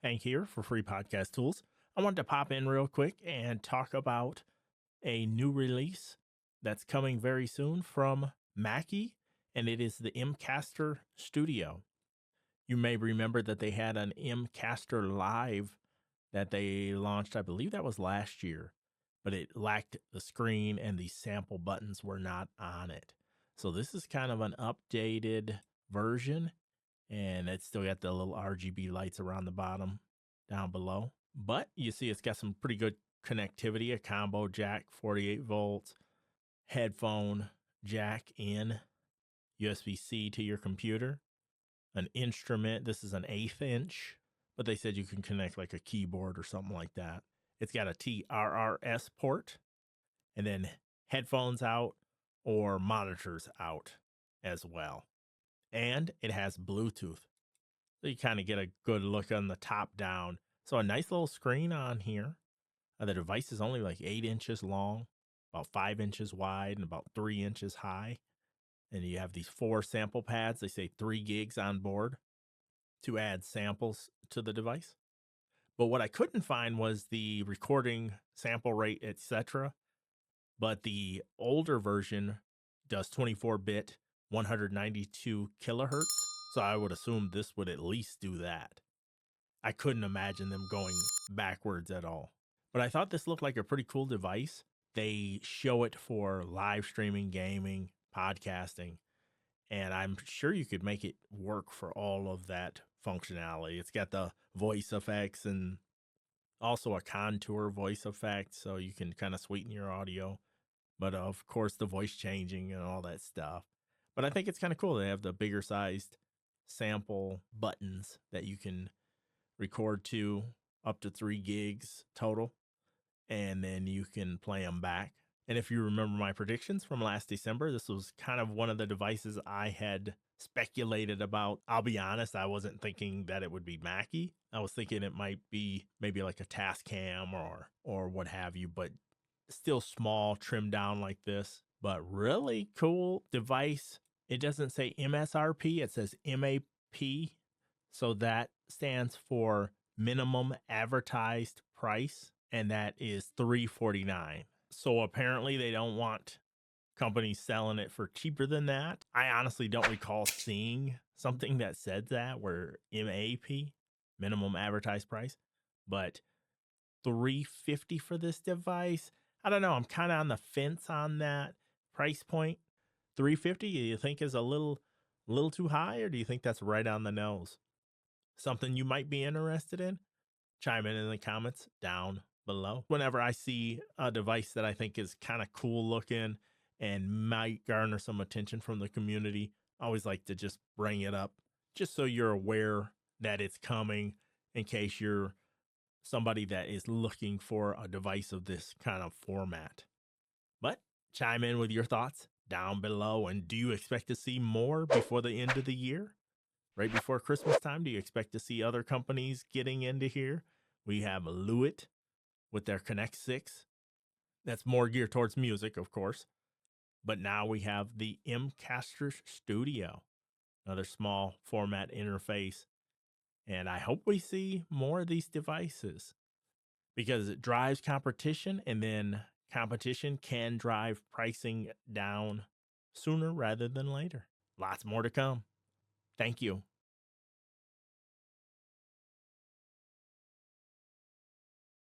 Hank here for Free Podcast Tools. I wanted to pop in real quick and talk about a new release that's coming very soon from Mackie, and it is the Mcaster Studio. You may remember that they had an Mcaster Live that they launched, I believe that was last year, but it lacked the screen and the sample buttons were not on it. So this is kind of an updated version, and it's still got the little RGB lights around the bottom down below. But you see it's got some pretty good connectivity, a combo jack, 48 volts, headphone jack in, USB-C to your computer, an instrument. This is an 1/8 inch, but they said you can connect like a keyboard or something like that. It's got a TRRS port, and then headphones out or monitors out as well. And it has Bluetooth. So you kind of get a good look on the top down. So a nice little screen on here. The device is only like 8 inches long, about 5 inches wide, and about 3 inches high. And you have these 4 sample pads. They say 3 gigs on board to add samples to the device. But what I couldn't find was the recording sample rate, etc. But the older version does 24-bit, 192 kilohertz. So I would assume this would at least do that. I couldn't imagine them going backwards at all. But I thought this looked like a pretty cool device. They show it for live streaming, gaming, podcasting, and I'm sure you could make it work for all of that functionality. It's got the voice effects and also a contour voice effect, so you can kind of sweeten your audio. But of course, the voice changing and all that stuff. But I think it's kind of cool. They have the bigger sized sample buttons that you can record to, up to 3 gigs total, and then you can play them back. And if you remember my predictions from last December, this was kind of one of the devices I had speculated about. I'll be honest, I wasn't thinking that it would be Mackie. I was thinking it might be maybe like a Tascam or what have you, but still small, trimmed down like this. But really cool device. It doesn't say MSRP, it says MAP. So that stands for minimum advertised price, and that is $349. So apparently they don't want companies selling it for cheaper than that. I honestly don't recall seeing something that said that, where MAP, minimum advertised price, but $350 for this device. I don't know. I'm kind of on the fence on that price point. $350, do you think is a little too high, or do you think that's right on the nose? Something you might be interested in? Chime in the comments down below. Whenever I see a device that I think is kind of cool looking and might garner some attention from the community, I always like to just bring it up just so you're aware that it's coming, in case you're somebody that is looking for a device of this kind of format. But chime in with your thoughts down below. And do you expect to see more before the end of the year? Right before Christmas time, do you expect to see other companies getting into here? We have Lewitt with their Connect 6. That's more geared towards music, of course. But now we have the Mcaster Studio, another small format interface. And I hope we see more of these devices, because it drives competition, and then competition can drive pricing down sooner rather than later. Lots more to come. Thank you.